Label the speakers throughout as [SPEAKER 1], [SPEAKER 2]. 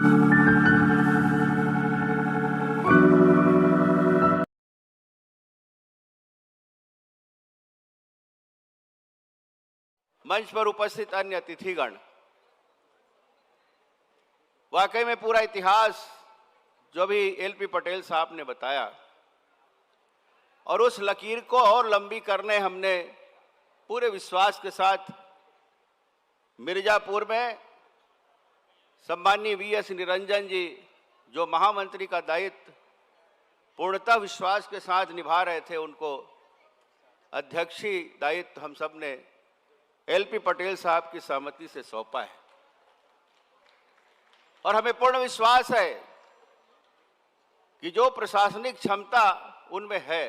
[SPEAKER 1] मंच पर उपस्थित अन्य अतिथिगण, वाकई में पूरा इतिहास जो भी एलपी पटेल साहब ने बताया और उस लकीर को और लंबी करने हमने पूरे विश्वास के साथ मिर्जापुर में सम्माननीय वीएस निरंजन जी जो महामंत्री का दायित्व पूर्णतः विश्वास के साथ निभा रहे थे, उनको अध्यक्षीय दायित्व हम सब ने एलपी पटेल साहब की सहमति से सौंपा है। और हमें पूर्ण विश्वास है कि जो प्रशासनिक क्षमता उनमें है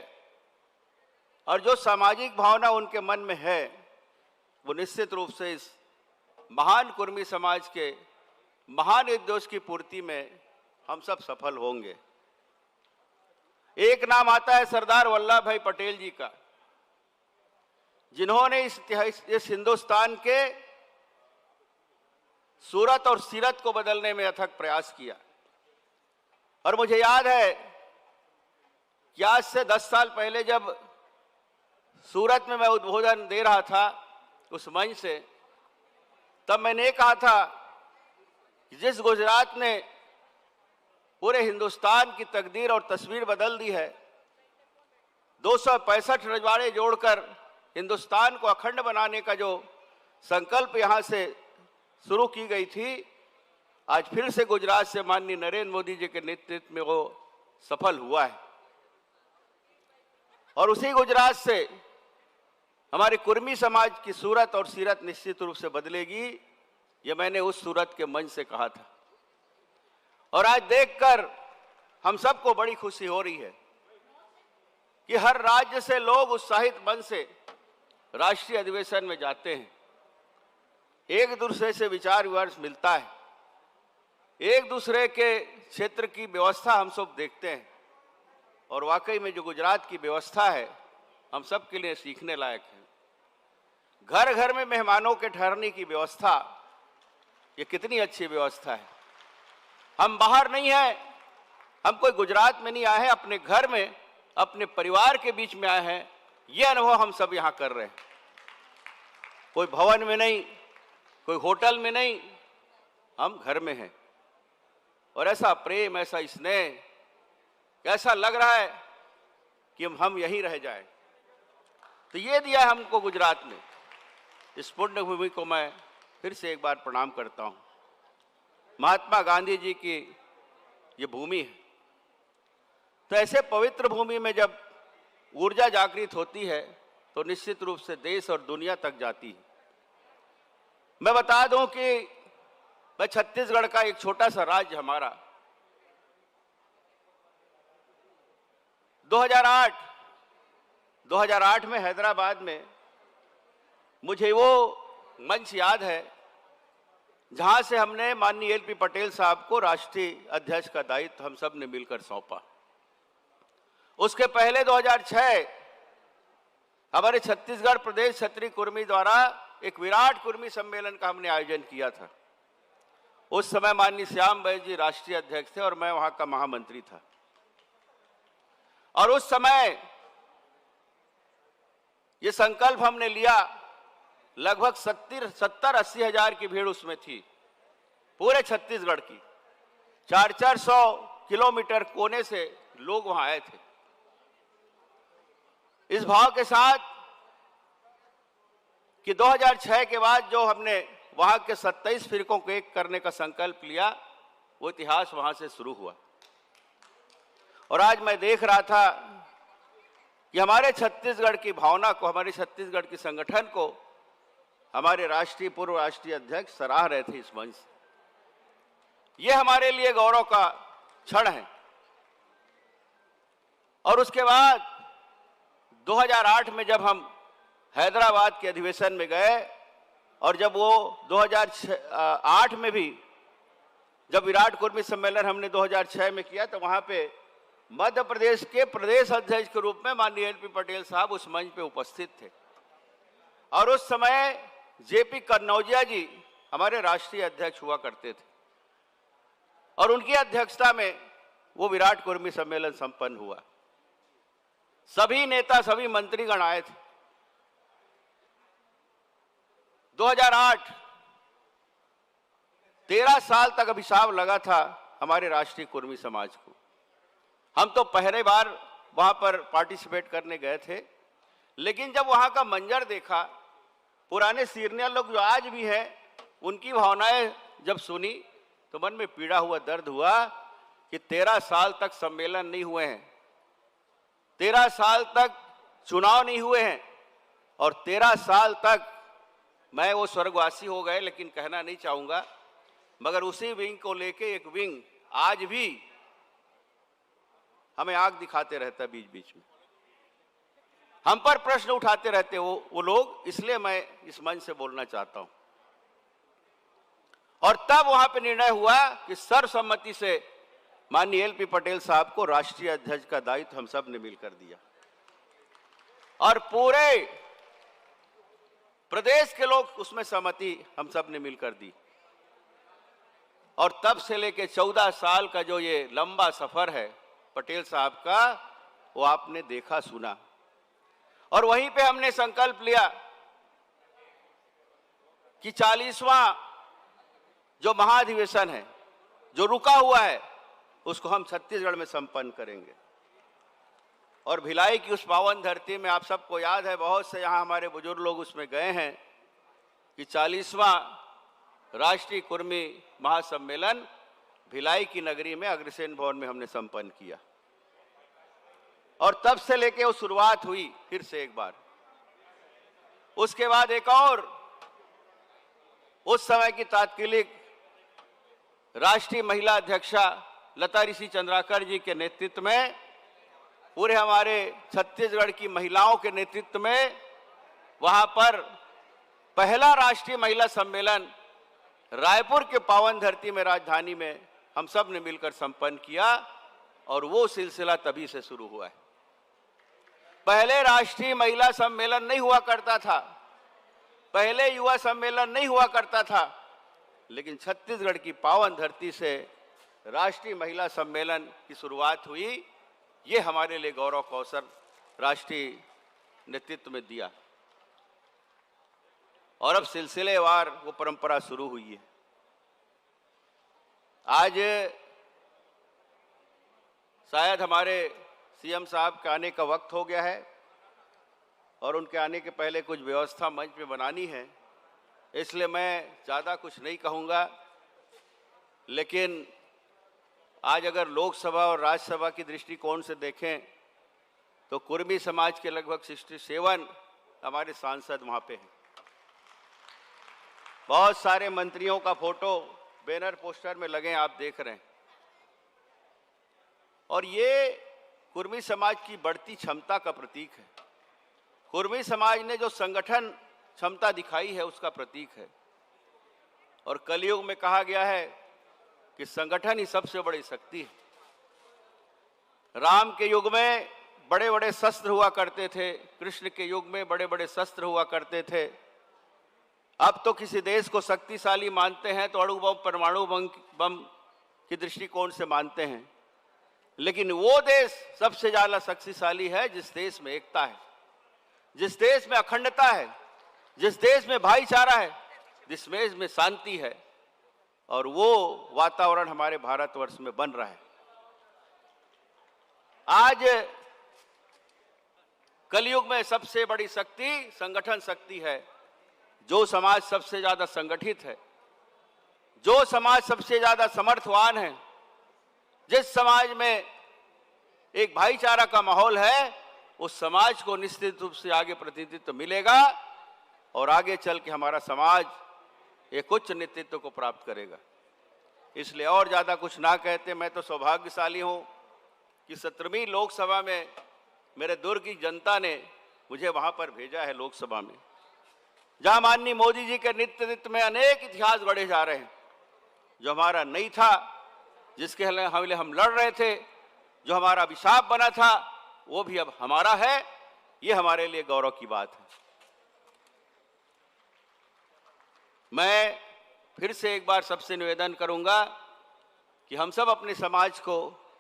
[SPEAKER 1] और जो सामाजिक भावना उनके मन में है, वो निश्चित रूप से इस महान कुर्मी समाज के महान उद्देश्य की पूर्ति में हम सब सफल होंगे। एक नाम आता है सरदार वल्लभ भाई पटेल जी का, जिन्होंने इस हिंदुस्तान के सूरत और सीरत को बदलने में अथक प्रयास किया। और मुझे याद है कि आज से 10 साल पहले जब सूरत में मैं उद्बोधन दे रहा था उस मंच से, तब मैंने कहा था कि जिस गुजरात ने पूरे हिंदुस्तान की तकदीर और तस्वीर बदल दी है, 265 रजवाड़े जोड़कर हिंदुस्तान को अखंड बनाने का जो संकल्प यहाँ से शुरू की गई थी, आज फिर से गुजरात से माननीय नरेंद्र मोदी जी के नेतृत्व में वो सफल हुआ है। और उसी गुजरात से हमारे कुर्मी समाज की सूरत और सीरत निश्चित रूप से बदलेगी, ये मैंने उस सूरत के मंच से कहा था। और आज देखकर हम सबको बड़ी खुशी हो रही है कि हर राज्य से लोग उत्साहित मन से राष्ट्रीय अधिवेशन में जाते हैं, एक दूसरे से विचार विमर्श मिलता है, एक दूसरे के क्षेत्र की व्यवस्था हम सब देखते हैं। और वाकई में जो गुजरात की व्यवस्था है हम सब के लिए सीखने लायक है। घर घर में मेहमानों के ठहरने की व्यवस्था, ये कितनी अच्छी व्यवस्था है। हम बाहर नहीं हैं, हम कोई गुजरात में नहीं आए हैं, अपने घर में अपने परिवार के बीच में आए हैं। ये अनुभव हम सब यहाँ कर रहे हैं। कोई भवन में नहीं, कोई होटल में नहीं, हम घर में हैं। और ऐसा प्रेम, ऐसा स्नेह, ऐसा लग रहा है कि हम यहीं रह जाएं। तो ये दिया है हमको गुजरात ने। इस पुण्य भूमि को मैं फिर से एक बार प्रणाम करता हूँ। महात्मा गांधी जी की ये भूमि है। तो ऐसे पवित्र भूमि में जब ऊर्जा जागृत होती है तो निश्चित रूप से देश और दुनिया तक जाती है। मैं बता दूं कि मैं छत्तीसगढ़ का एक छोटा सा राज्य, हमारा 2008 में हैदराबाद में मुझे वो मंच याद है जहां से हमने माननीय एलपी पटेल साहब को राष्ट्रीय अध्यक्ष का दायित्व हम सब ने मिलकर सौंपा। उसके पहले 2006 हमारे छत्तीसगढ़ प्रदेश क्षत्रिय कुर्मी द्वारा एक विराट कुर्मी सम्मेलन का हमने आयोजन किया था। उस समय माननीय श्याम बैस जी राष्ट्रीय अध्यक्ष थे और मैं वहां का महामंत्री था। और उस समय ये संकल्प हमने लिया, लगभग 70-80 हजार की भीड़ उसमें थी, पूरे छत्तीसगढ़ की। 400 किलोमीटर कोने से लोग वहां आए थे, इस भाव के साथ कि 2006 के बाद जो हमने वहां के 27 फिरकों को एक करने का संकल्प लिया, वो इतिहास वहां से शुरू हुआ। और आज मैं देख रहा था कि हमारे छत्तीसगढ़ की भावना को, हमारे छत्तीसगढ़ के संगठन को हमारे पूर्व राष्ट्रीय अध्यक्ष सराह रहे थे इस मंच से। ये हमारे लिए गौरव का क्षण है। और उसके बाद 2008 में जब हम हैदराबाद के अधिवेशन में गए और जब वो 2008 में भी जब विराट कुर्मी सम्मेलन हमने 2006 में किया, तो वहां पे मध्य प्रदेश के प्रदेश अध्यक्ष के रूप में माननीय एलपी पटेल साहब उस मंच पे उपस्थित थे। और उस समय जेपी कन्नौजिया जी हमारे राष्ट्रीय अध्यक्ष हुआ करते थे। और उनकी अध्यक्षता में वो विराट कुर्मी सम्मेलन संपन्न हुआ। सभी नेता, सभी मंत्रीगण आए थे। 2008 13 साल तक अभिशाप लगा था हमारे राष्ट्रीय कुर्मी समाज को। हम तो पहले बार वहां पर पार्टिसिपेट करने गए थे, लेकिन जब वहां का मंजर देखा, पुराने सीनियर लोग जो आज भी हैं, उनकी भावनाएं जब सुनी, तो मन में पीड़ा हुआ, दर्द हुआ कि 13 साल तक सम्मेलन नहीं हुए हैं, 13 साल तक चुनाव नहीं हुए हैं, और 13 साल तक मैं वो स्वर्गवासी हो गए, लेकिन कहना नहीं चाहूंगा, मगर उसी विंग को लेके एक विंग आज भी हमें आग दिखाते रहता, बीच बीच में हम पर प्रश्न उठाते रहते वो लोग। इसलिए मैं इस मंच से बोलना चाहता हूं। और तब वहां पे निर्णय हुआ कि सर्वसम्मति से माननीय एल.पी. पटेल साहब को राष्ट्रीय अध्यक्ष का दायित्व हम सब ने मिलकर दिया, और पूरे प्रदेश के लोग उसमें सहमति हम सब ने मिलकर दी। और तब से लेके 14 साल का जो ये लंबा सफर है पटेल साहब का, वो आपने देखा, सुना। और वहीं पे हमने संकल्प लिया कि 40वां जो महाधिवेशन है, जो रुका हुआ है, उसको हम छत्तीसगढ़ में संपन्न करेंगे। और भिलाई की उस पावन धरती में, आप सबको याद है, बहुत से यहाँ हमारे बुजुर्ग लोग उसमें गए हैं, कि 40वां राष्ट्रीय कुर्मी महासम्मेलन भिलाई की नगरी में अग्रसेन भवन में हमने संपन्न किया। और तब से लेके वो शुरुआत हुई फिर से एक बार। उसके बाद एक और, उस समय की तात्कालिक राष्ट्रीय महिला अध्यक्षा लता ऋषि चंद्राकर जी के नेतृत्व में, पूरे हमारे छत्तीसगढ़ की महिलाओं के नेतृत्व में, वहां पर पहला राष्ट्रीय महिला सम्मेलन रायपुर के पावन धरती में, राजधानी में, हम सब ने मिलकर संपन्न किया। और वो सिलसिला तभी से शुरू हुआ है। पहले राष्ट्रीय महिला सम्मेलन नहीं हुआ करता था, पहले युवा सम्मेलन नहीं हुआ करता था, लेकिन छत्तीसगढ़ की पावन धरती से राष्ट्रीय महिला सम्मेलन की शुरुआत हुई। ये हमारे लिए गौरव का अवसर राष्ट्रीय नेतृत्व में दिया, और अब सिलसिलेवार वो परंपरा शुरू हुई है। आज शायद हमारे सीएम साहब के आने का वक्त हो गया है, और उनके आने के पहले कुछ व्यवस्था मंच पे बनानी है, इसलिए मैं ज़्यादा कुछ नहीं कहूँगा। लेकिन आज अगर लोकसभा और राज्यसभा की दृष्टिकोण से देखें, तो कुर्मी समाज के लगभग 67 हमारे सांसद वहाँ पे हैं। बहुत सारे मंत्रियों का फोटो बैनर पोस्टर में लगे, आप देख रहे हैं। और ये कुर्मी समाज की बढ़ती क्षमता का प्रतीक है। कुर्मी समाज ने जो संगठन क्षमता दिखाई है, उसका प्रतीक है। और कलयुग में कहा गया है कि संगठन ही सबसे बड़ी शक्ति है। राम के युग में बड़े बड़े शस्त्र हुआ करते थे, कृष्ण के युग में बड़े बड़े शस्त्र हुआ करते थे। अब तो किसी देश को शक्तिशाली मानते हैं तो अणु बम, परमाणु बम की दृष्टिकोण से मानते हैं, लेकिन वो देश सबसे ज्यादा शक्तिशाली है जिस देश में एकता है, जिस देश में अखंडता है, जिस देश में भाईचारा है, जिस देश में शांति है। और वो वातावरण हमारे भारतवर्ष में बन रहा है। आज कलयुग में सबसे बड़ी शक्ति संगठन शक्ति है। जो समाज सबसे ज्यादा संगठित है, जो समाज सबसे ज्यादा समर्थवान है, जिस समाज में एक भाईचारा का माहौल है, उस समाज को निश्चित रूप से आगे प्रतिनिधित्व मिलेगा, और आगे चल के हमारा समाज एक उच्च नेतृत्व को प्राप्त करेगा। इसलिए और ज्यादा कुछ ना कहते, मैं तो सौभाग्यशाली हूं कि 17वीं लोकसभा में मेरे दुर्ग की जनता ने मुझे वहां पर भेजा है, लोकसभा में, जहां माननीय मोदी जी के नेतृत्व में अनेक इतिहास गढ़े जा रहे हैं। जो हमारा नहीं था, जिसके लिए हम लड़ रहे थे, जो हमारा अभिशाप बना था, वो भी अब हमारा है। ये हमारे लिए गौरव की बात है। मैं फिर से एक बार सबसे निवेदन करूंगा कि हम सब अपने समाज को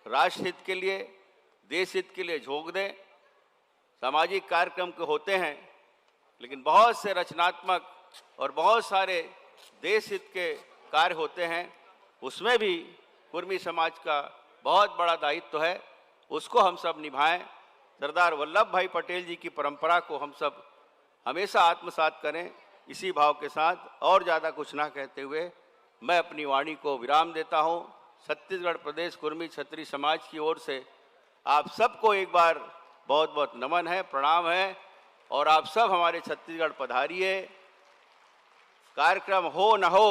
[SPEAKER 1] राष्ट्र हित के लिए, देश हित के लिए झोंक दें। सामाजिक कार्यक्रम के होते हैं, लेकिन बहुत से रचनात्मक और बहुत सारे देश हित के कार्य होते हैं, उसमें भी कुर्मी समाज का बहुत बड़ा दायित्व है, उसको हम सब निभाएं। सरदार वल्लभ भाई पटेल जी की परंपरा को हम सब हमेशा आत्मसात करें। इसी भाव के साथ और ज़्यादा कुछ ना कहते हुए मैं अपनी वाणी को विराम देता हूं। छत्तीसगढ़ प्रदेश कुर्मी क्षत्रिय समाज की ओर से आप सबको एक बार बहुत बहुत नमन है, प्रणाम है, और आप सब हमारे छत्तीसगढ़ पधारिए। कार्यक्रम हो न हो,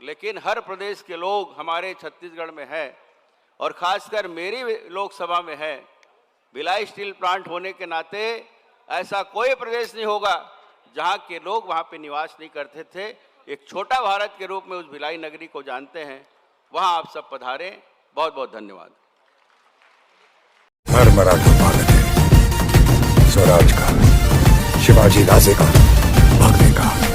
[SPEAKER 1] लेकिन हर प्रदेश के लोग हमारे छत्तीसगढ़ में हैं, और खासकर मेरी लोकसभा में है। भिलाई स्टील प्लांट होने के नाते ऐसा कोई प्रदेश नहीं होगा जहां के लोग वहां पे निवास नहीं करते थे। एक छोटा भारत के रूप में उस भिलाई नगरी को जानते हैं, वहां आप सब पधारें। बहुत बहुत धन्यवाद।
[SPEAKER 2] हर मराठा पागल है स्वराज का, शिवाजी राजे का, भागने का।